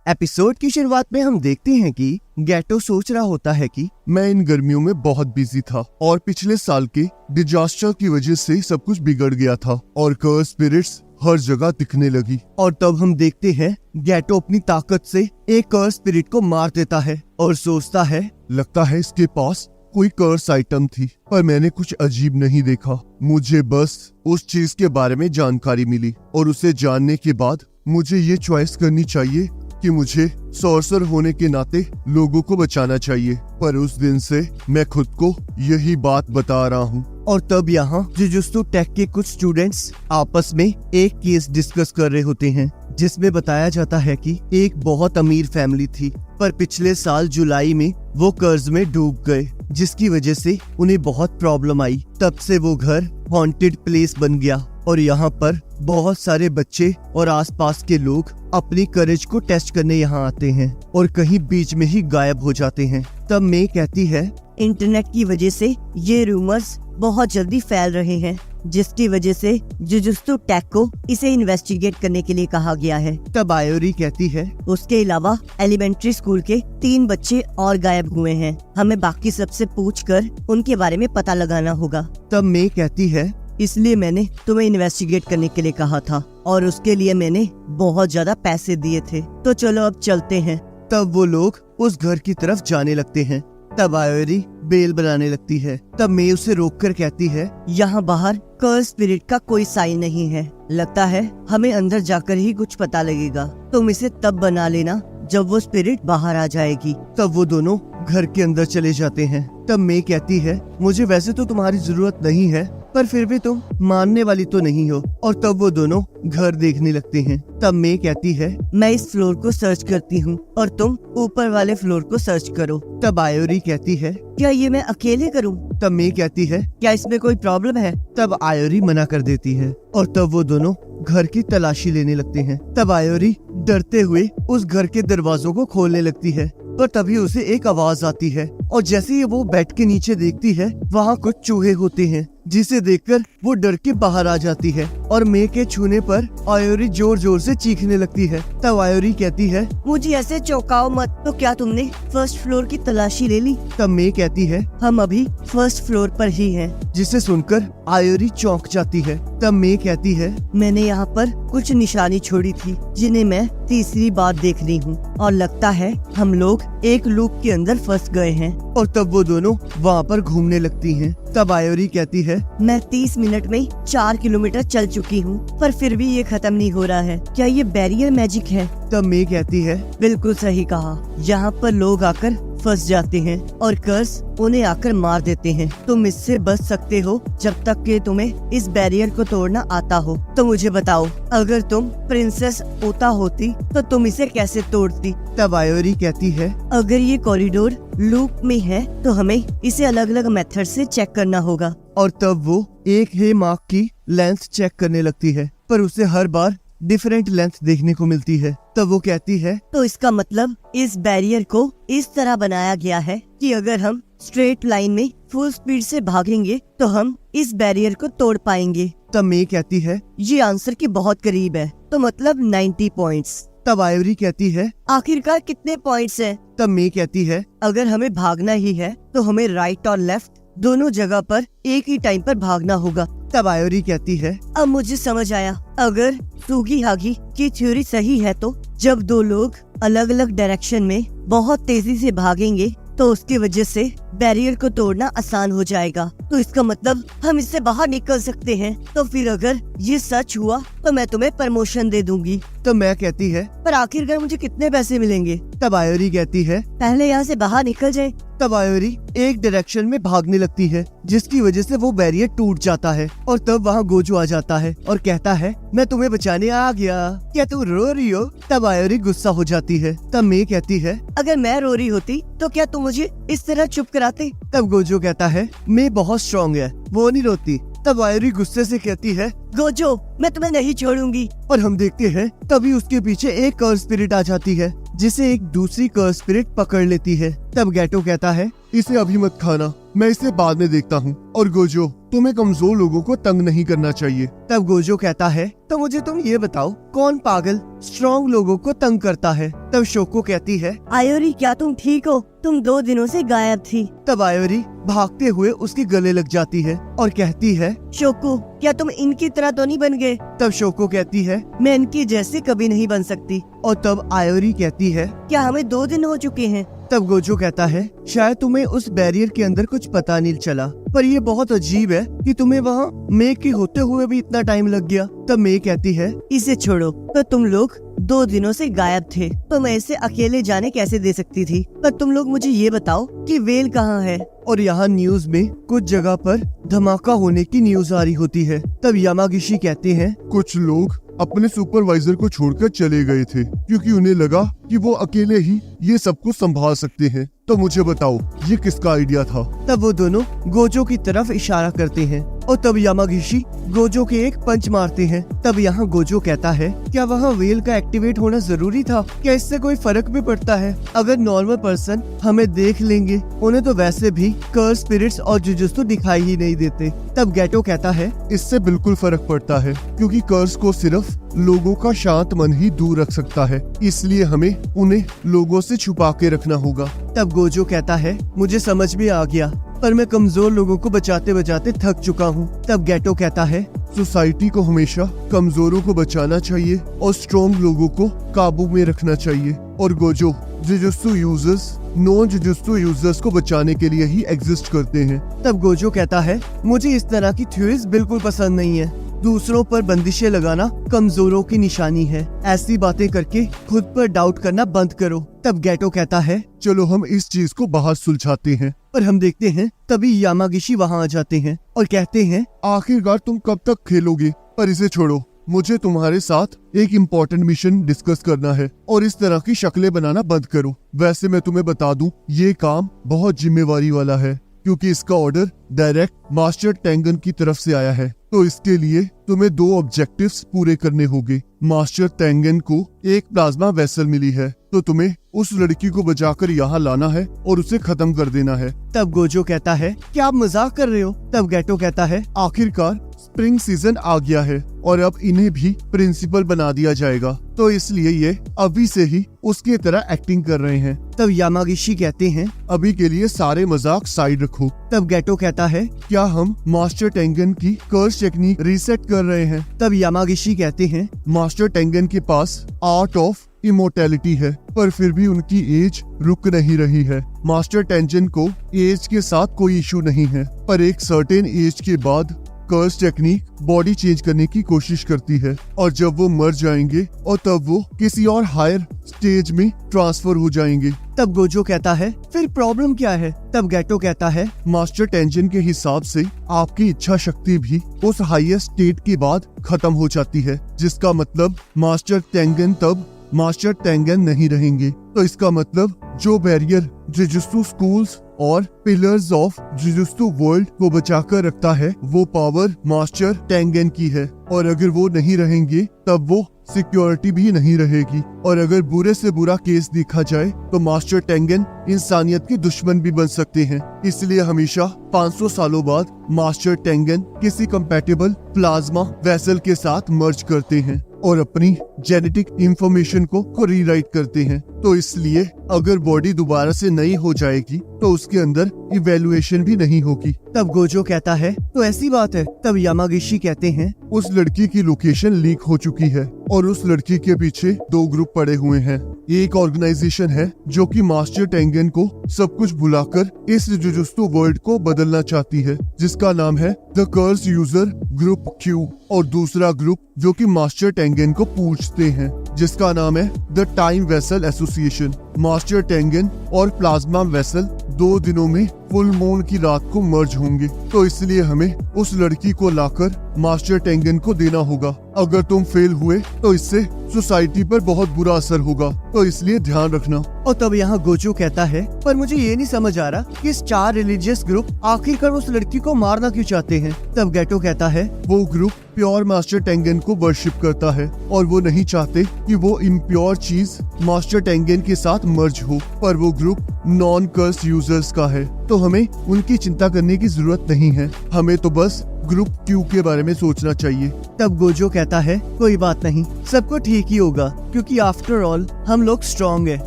Episode की शुरुआत में हम देखते हैं कि गैटो सोच रहा होता है कि मैं इन गर्मियों में बहुत बिजी था और पिछले साल के डिजास्टर की वजह से सब कुछ बिगड़ गया था और कर्स स्पिरिट्स हर जगह दिखने लगी। और तब हम देखते हैं गैटो अपनी ताकत से एक कर्स स्पिरिट को मार देता है और सोचता है लगता है इसके पास कोई कर्स आइटम थी, पर मैंने कुछ अजीब नहीं देखा। मुझे बस उस चीज के बारे में जानकारी मिली और उसे जानने के बाद मुझे ये चॉइस करनी चाहिए कि मुझे सॉर्सर होने के नाते लोगों को बचाना चाहिए। पर उस दिन से मैं खुद को यही बात बता रहा हूँ। और तब यहाँ जुजुत्सु टेक के कुछ स्टूडेंट्स आपस में एक केस डिस्कस कर रहे होते हैं जिसमें बताया जाता है कि एक बहुत अमीर फैमिली थी, पर पिछले साल जुलाई में वो कर्ज में डूब गए, जिसकी वजह से उन्हें बहुत प्रॉब्लम आई। तब से वो घर हॉन्टेड प्लेस बन गया और यहाँ पर बहुत सारे बच्चे और आसपास के लोग अपनी करेज को टेस्ट करने यहाँ आते हैं और कहीं बीच में ही गायब हो जाते हैं। तब मे कहती है इंटरनेट की वजह से ये रूमर्स बहुत जल्दी फैल रहे हैं, जिसकी वजह से जुजुत्सु टेक को इसे इन्वेस्टिगेट करने के लिए कहा गया है। तब आयोरी कहती है उसके अलावा एलिमेंट्री स्कूल के 3 बच्चे और गायब हुए हैं, हमें बाकी सबसे पूछकर उनके बारे में पता लगाना होगा। तब मे कहती है इसलिए मैंने तुम्हें इन्वेस्टिगेट करने के लिए कहा था और उसके लिए मैंने बहुत ज्यादा पैसे दिए थे, तो चलो अब चलते हैं। तब वो लोग उस घर की तरफ जाने लगते हैं। तब आयोरी बेल बनाने लगती है। तब मे उसे रोककर कहती है यहाँ बाहर कर्स स्पिरिट का कोई साइन नहीं है, लगता है हमें अंदर जाकर ही कुछ पता लगेगा। तुम इसे तब बना लेना जब वो स्पिरिट बाहर आ जाएगी। तब वो दोनों घर के अंदर चले जाते हैं। तब मे कहती है मुझे वैसे तो तुम्हारी जरूरत नहीं है, पर फिर भी तुम मानने वाली तो नहीं हो। और तब वो दोनों घर देखने लगते हैं। तब मे कहती है मैं इस फ्लोर को सर्च करती हूँ और तुम ऊपर वाले फ्लोर को सर्च करो। तब आयोरी कहती है क्या ये मैं अकेले करूँ? तब मे कहती है क्या इसमें कोई प्रॉब्लम है? तब आयोरी मना कर देती है और तब वो दोनों घर की तलाशी लेने लगते हैं। तब आयोरी डरते हुए उस घर के दरवाजों को खोलने लगती है, पर तभी उसे एक आवाज आती है और जैसे ही वो बेड के नीचे देखती है वहाँ कुछ चूहे होते हैं, जिसे देखकर वो डर के बाहर आ जाती है और मे के छूने पर आयोरी जोर जोर से चीखने लगती है। तब आयोरी कहती है मुझे ऐसे चौंकाओ मत। तो क्या तुमने फर्स्ट फ्लोर की तलाशी ले ली? तब मे कहती है हम अभी फर्स्ट फ्लोर पर ही हैं। जिसे सुनकर आयोरी चौंक जाती है। तब मे कहती है मैंने यहाँ पर कुछ निशानी छोड़ी थी जिन्हें मैं तीसरी बार देख रही हूँ और लगता है हम लोग एक लूप के अंदर फंस गए हैं। और तब वो दोनों वहाँ पर घूमने लगती हैं। तब आयोरी कहती है मैं 30 मिनट में 4 किलोमीटर चल चुकी हूँ, पर फिर भी ये खत्म नहीं हो रहा है। क्या ये बैरियर मैजिक है? तब मे कहती है बिल्कुल सही कहा, यहाँ पर लोग आकर फंस जाते हैं और कर्स उन्हें आकर मार देते हैं। तुम इससे बच सकते हो जब तक कि तुम्हें इस बैरियर को तोड़ना आता हो। तो मुझे बताओ, अगर तुम प्रिंसेस ओता होती तो तुम इसे कैसे तोड़ती? तब आयोरी कहती है अगर ये कॉरिडोर लूप में है तो हमें इसे अलग अलग मेथड से चेक करना होगा। और तब वो एक हे मार्क की लेंथ चेक करने लगती है, पर उसे हर बार डिफरेंट लेंथ देखने को मिलती है। तब वो कहती है तो इसका मतलब इस बैरियर को इस तरह बनाया गया है कि अगर हम स्ट्रेट लाइन में फुल स्पीड से भागेंगे तो हम इस बैरियर को तोड़ पाएंगे। तब मे कहती है ये आंसर के बहुत करीब है, तो मतलब 90 पॉइंट्स। तब आयोरी कहती है आखिरकार कितने पॉइंट्स हैं? तब मे कहती है अगर हमें भागना ही है तो हमें राइट और लेफ्ट दोनों जगह पर एक ही टाइम पर भागना होगा। तब आयोरी कहती है अब मुझे समझ आया, अगर सूगी हागी की थ्योरी सही है तो जब 2 लोग अलग अलग डायरेक्शन में बहुत तेजी से भागेंगे तो उसकी वजह से बैरियर को तोड़ना आसान हो जाएगा। तो इसका मतलब हम इससे बाहर निकल सकते हैं। तो फिर अगर ये सच हुआ तो मैं तुम्हें प्रमोशन दे दूंगी। तो मैं कहती है पर आखिरकार मुझे कितने पैसे मिलेंगे? तब आयोरी कहती है पहले यहाँ से बाहर निकल जाए। तब आयोरी एक डायरेक्शन में भागने लगती है, जिसकी वजह से वो बैरियर टूट जाता है और तब वहाँ गोजो आ जाता है और कहता है मैं तुम्हें बचाने आ गया, क्या तुम रो रही हो? तब आयोरी गुस्सा हो जाती है। तब मे कहती है अगर मैं रो रही होती तो क्या तुम मुझे इस तरह चुप कराते? तब गोजो कहता है मे बहुत स्ट्रॉन्ग है, वो नहीं रोती। तब आयोरी गुस्से से कहती है गोजो मैं तुम्हें नहीं छोड़ूंगी। और हम देखते हैं तभी उसके पीछे एक कर्स स्पिरिट आ जाती है, जिसे एक दूसरी कर्स स्पिरिट पकड़ लेती है। तब गैटो कहता है इसे अभी मत खाना, मैं इसे बाद में देखता हूँ। और गोजो, तुम्हें कमजोर लोगों को तंग नहीं करना चाहिए। तब गोजो कहता है, तो मुझे तुम ये बताओ, कौन पागल स्ट्रॉन्ग लोगों को तंग करता है? तब शोको कहती है, आयोरी क्या तुम ठीक हो? तुम 2 दिनों से गायब थी। तब आयोरी भागते हुए उसके गले लग जाती है और कहती है, शोको, क्या तुम इनकी तरह तो नहीं बन गए? तब शोको कहती है, मैं इनकी जैसे कभी नहीं बन सकती। और तब आयोरी कहती है, क्या हमें 2 दिन हो चुके हैं? तब गोजो कहता है, शायद तुम्हें उस बैरियर के अंदर कुछ पता नहीं चला, पर ये बहुत अजीब है कि तुम्हें वहाँ मे के होते हुए भी इतना टाइम लग गया। तब मे कहती है, इसे छोड़ो, तो तुम लोग 2 दिनों से गायब थे, तो मैं इसे अकेले जाने कैसे दे सकती थी? पर तुम लोग मुझे ये बताओ कि वेल कहाँ है? और यहाँ न्यूज में कुछ जगह पर धमाका होने की न्यूज आ रही होती है। तब यामागिशी कहते हैं, कुछ लोग अपने सुपरवाइजर को छोड़कर चले गए थे क्योंकि उन्हें लगा कि वो अकेले ही ये सब कुछ संभाल सकते हैं। तो मुझे बताओ, ये किसका आइडिया था? तब वो दोनों गोजो की तरफ इशारा करते हैं और तब यामागिशी गोजो के एक पंच मारते हैं। तब यहाँ गोजो कहता है, क्या वहाँ वेल का एक्टिवेट होना जरूरी था? क्या इससे कोई फर्क भी पड़ता है? अगर नॉर्मल पर्सन हमें देख लेंगे, उन्हें तो वैसे भी कर्स स्पिरिट्स और जुजुत्सु दिखाई ही नहीं देते। तब गेटो कहता है, इससे बिल्कुल फर्क पड़ता है क्योंकि कर्स को सिर्फ लोगों का शांत मन ही दूर रख सकता है, इसलिए हमें उन्हें लोगों से छुपा के रखना होगा। तब गोजो कहता है, मुझे समझ में आ गया, पर मैं कमजोर लोगों को बचाते बचाते थक चुका हूँ। तब गेटो कहता है, सोसाइटी को हमेशा कमजोरों को बचाना चाहिए और स्ट्रॉन्ग लोगों को काबू में रखना चाहिए। और Gojo, jujutsu users non jujutsu users को बचाने के लिए ही एग्जिस्ट करते हैं। तब गोजो कहता है, मुझे इस तरह की थ्योरीज बिल्कुल पसंद नहीं है। दूसरों पर बंदिशें लगाना कमजोरों की निशानी है। ऐसी बातें करके खुद पर डाउट करना बंद करो। तब गेटो कहता है, चलो हम इस चीज को बाहर सुलझाते हैं। पर हम देखते हैं तभी यामागिशी वहाँ आ जाते हैं और कहते हैं, आखिरकार तुम कब तक खेलोगे? पर इसे छोड़ो, मुझे तुम्हारे साथ एक इम्पोर्टेंट मिशन डिस्कस करना है और इस तरह की शक्लें बनाना बंद करो। वैसे मैं तुम्हें बता दूं, ये काम बहुत जिम्मेवारी वाला है क्योंकि इसका ऑर्डर डायरेक्ट मास्टर टेंगन की तरफ से आया है। तो इसके लिए तुम्हें 2 ऑब्जेक्टिव्स पूरे करने होंगे। मास्टर टेंगन को एक प्लाज्मा वेसल मिली है, तो तुम्हें उस लड़की को बचाकर यहाँ लाना है और उसे खत्म कर देना है। तब गोजो कहता है, क्या आप मजाक कर रहे हो? तब गेटो कहता है, आखिरकार स्प्रिंग सीजन आ गया है और अब इन्हें भी प्रिंसिपल बना दिया जाएगा, तो इसलिए ये अभी से ही उसकी तरह एक्टिंग कर रहे हैं। तब यामागिशी कहते हैं, अभी के लिए सारे मजाक साइड रखो। तब गेटो कहता है, क्या हम मास्टर टेंगन की कर्स टेक्निक रीसेट कर रहे हैं? तब यामागिशी कहते हैं, मास्टर टेंगन के पास आर्ट ऑफ इमोर्टैलिटी है, पर फिर भी उनकी एज रुक नहीं रही है। मास्टर टेंजन को एज के साथ कोई इशू नहीं है, पर एक सर्टेन एज के बाद कर्स टेक्निक बॉडी चेंज करने की कोशिश करती है और जब वो मर जाएंगे और तब वो किसी और हायर स्टेज में ट्रांसफर हो जाएंगे। तब गोजो कहता है, फिर प्रॉब्लम क्या है? तब गेटो कहता है, मास्टर टेंजन के हिसाब से आपकी इच्छा शक्ति भी उस हाईएस्ट स्टेट के बाद खत्म हो जाती है, जिसका मतलब मास्टर टेंगन तब मास्टर टेंगन नहीं रहेंगे। तो इसका मतलब जो बैरियर जुजुत्सु स्कूल्स और पिलर्स ऑफ जुजुत्सु वर्ल्ड को बचाकर रखता है, वो पावर मास्टर टेंगन की है, और अगर वो नहीं रहेंगे तब वो सिक्योरिटी भी नहीं रहेगी। और अगर बुरे से बुरा केस देखा जाए तो मास्टर टेंगन इंसानियत के दुश्मन भी बन सकते हैं। इसलिए हमेशा 500 सालों बाद मास्टर टेंगन किसी कंपैटिबल प्लाज्मा वेसल के साथ मर्ज करते हैं और अपनी जेनेटिक इंफॉर्मेशन को रीराइट करते हैं। तो इसलिए अगर बॉडी दोबारा से नई हो जाएगी तो उसके अंदर इवैल्यूएशन भी नहीं होगी। तब गोजो कहता है, तो ऐसी बात है? तब यामागिशी कहते हैं, उस लड़की की लोकेशन लीक हो चुकी है और उस लड़की के पीछे 2 ग्रुप पड़े हुए हैं। एक ऑर्गेनाइजेशन है जो कि मास्टर टेंगन को सब कुछ भुलाकर इस जुजुत्सु वर्ल्ड को बदलना चाहती है, जिसका नाम है the curse user group Q, और दूसरा ग्रुप जो कि मास्टर टेंगन को पूछते हैं, जिसका नाम है the time vessel association. Master Tengen और प्लाज्मा वेसल 2 दिनों में फुल मून की रात को मर्ज होंगे, तो इसलिए हमें उस लड़की को लाकर मास्टर टेंगन को देना होगा। अगर तुम फेल हुए तो इससे सोसाइटी पर बहुत बुरा असर होगा, तो इसलिए ध्यान रखना। और तब यहाँ गोजो कहता है, पर मुझे ये नहीं समझ आ रहा कि स्टार रिलीजियस ग्रुप आखिरकार उस लड़की को मारना क्यों चाहते हैं। तब गेटो कहता है, वो ग्रुप प्योर मास्टर टेंगन को वर्शिप करता है और वो नहीं चाहते कि वो इम्प्योर चीज मास्टर टेंगन के साथ मर्ज हो। पर वो ग्रुप नॉन कर्स यूजर्स का है, तो हमें उनकी चिंता करने की जरूरत नहीं है। हमें तो बस ग्रुप क्यू के बारे में सोचना चाहिए। तब गोजो कहता है, कोई बात नहीं, सबको ठीक ही होगा, क्योंकि आफ्टर ऑल हम लोग स्ट्रॉन्ग है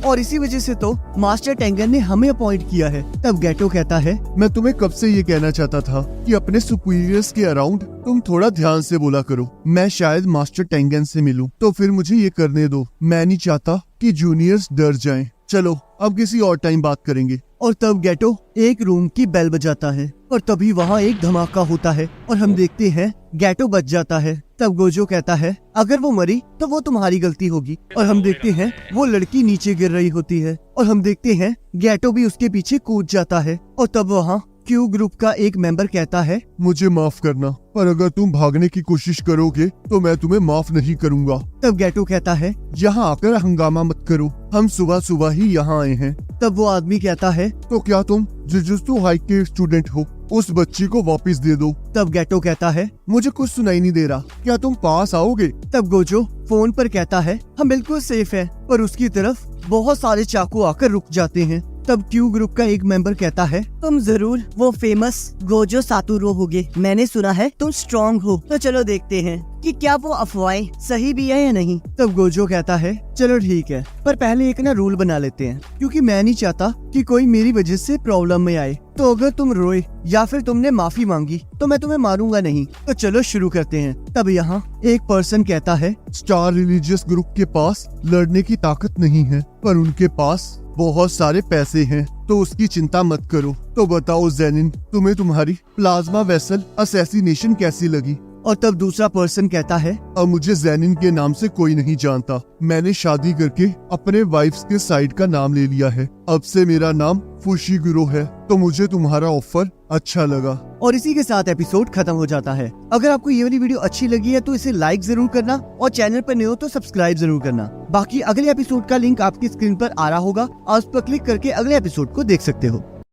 और इसी वजह से तो मास्टर टेंगन ने हमें अपॉइंट किया है। तब गेटो कहता है, मैं तुम्हें कब से ये कहना चाहता था कि अपने सुपीरियर्स के अराउंड तुम थोड़ा ध्यान से बोला करो। मैं शायद मास्टर टेंगन से मिलूं, तो फिर मुझे ये करने दो। मैं नहीं चाहता कि जूनियर्स डर जाएं। चलो अब किसी और टाइम बात करेंगे। और तब गेटो एक रूम की बेल बजाता है और तभी वहाँ एक धमाका होता है और हम देखते हैं गेटो बच जाता है। तब गोजो कहता है, अगर वो मरी तो वो तुम्हारी गलती होगी। और हम देखते हैं वो लड़की नीचे गिर रही होती है और हम देखते हैं गेटो भी उसके पीछे कूद जाता है। और तब वहाँ क्यू ग्रुप का एक मेंबर कहता है, मुझे माफ करना, पर अगर तुम भागने की कोशिश करोगे तो मैं तुम्हें माफ नहीं करूंगा। तब गेटो कहता है, यहाँ आकर हंगामा मत करो, हम सुबह सुबह ही यहाँ आए हैं। तब वो आदमी कहता है, तो क्या तुम जुजुत्सु हाई के स्टूडेंट हो? उस बच्ची को वापस दे दो। तब गेटो कहता है, मुझे कुछ सुनाई नहीं दे रहा, क्या तुम पास आओगे? तब गोजो फोन पर कहता है, हम बिल्कुल सेफ है, पर उसकी तरफ बहुत सारे चाकू आकर रुक जाते हैं। तब क्यू ग्रुप का एक मेंबर कहता है, तुम जरूर वो फेमस गोजो सातुरो होगे, मैंने सुना है तुम स्ट्रॉन्ग हो, तो चलो देखते हैं कि क्या वो अफवाहें सही भी है या नहीं। तब गोजो कहता है, चलो ठीक है, पर पहले एक रूल बना लेते हैं, क्योंकि मैं नहीं चाहता कि कोई मेरी वजह से प्रॉब्लम में आए। तो अगर तुम रोए या फिर तुमने माफी मांगी तो मैं तुम्हें मारूंगा नहीं। तो चलो शुरू करते हैं। तब यहाँ एक पर्सन कहता है, स्टार रिलीजियस ग्रुप के पास लड़ने की ताकत नहीं है, पर उनके पास बहुत सारे पैसे हैं, तो उसकी चिंता मत करो। तो बताओ जेनिन, तुम्हें तुम्हारी प्लाज्मा वेसल असैसिनेशन कैसी लगी? और तब दूसरा पर्सन कहता है, अब मुझे जेनिन के नाम से कोई नहीं जानता, मैंने शादी करके अपने वाइफ्स के साइड का नाम ले लिया है। अब से मेरा नाम फुशिगुरो है, तो मुझे तुम्हारा ऑफर अच्छा लगा। और इसी के साथ एपिसोड खत्म हो जाता है। अगर आपको ये वाली वीडियो अच्छी लगी है तो इसे लाइक जरूर करना और चैनल पर नए हो तो सब्सक्राइब जरूर करना। बाकी अगले एपिसोड का लिंक आपकी स्क्रीन पर आ रहा होगा, आप उस पर क्लिक करके अगले एपिसोड को देख सकते हो।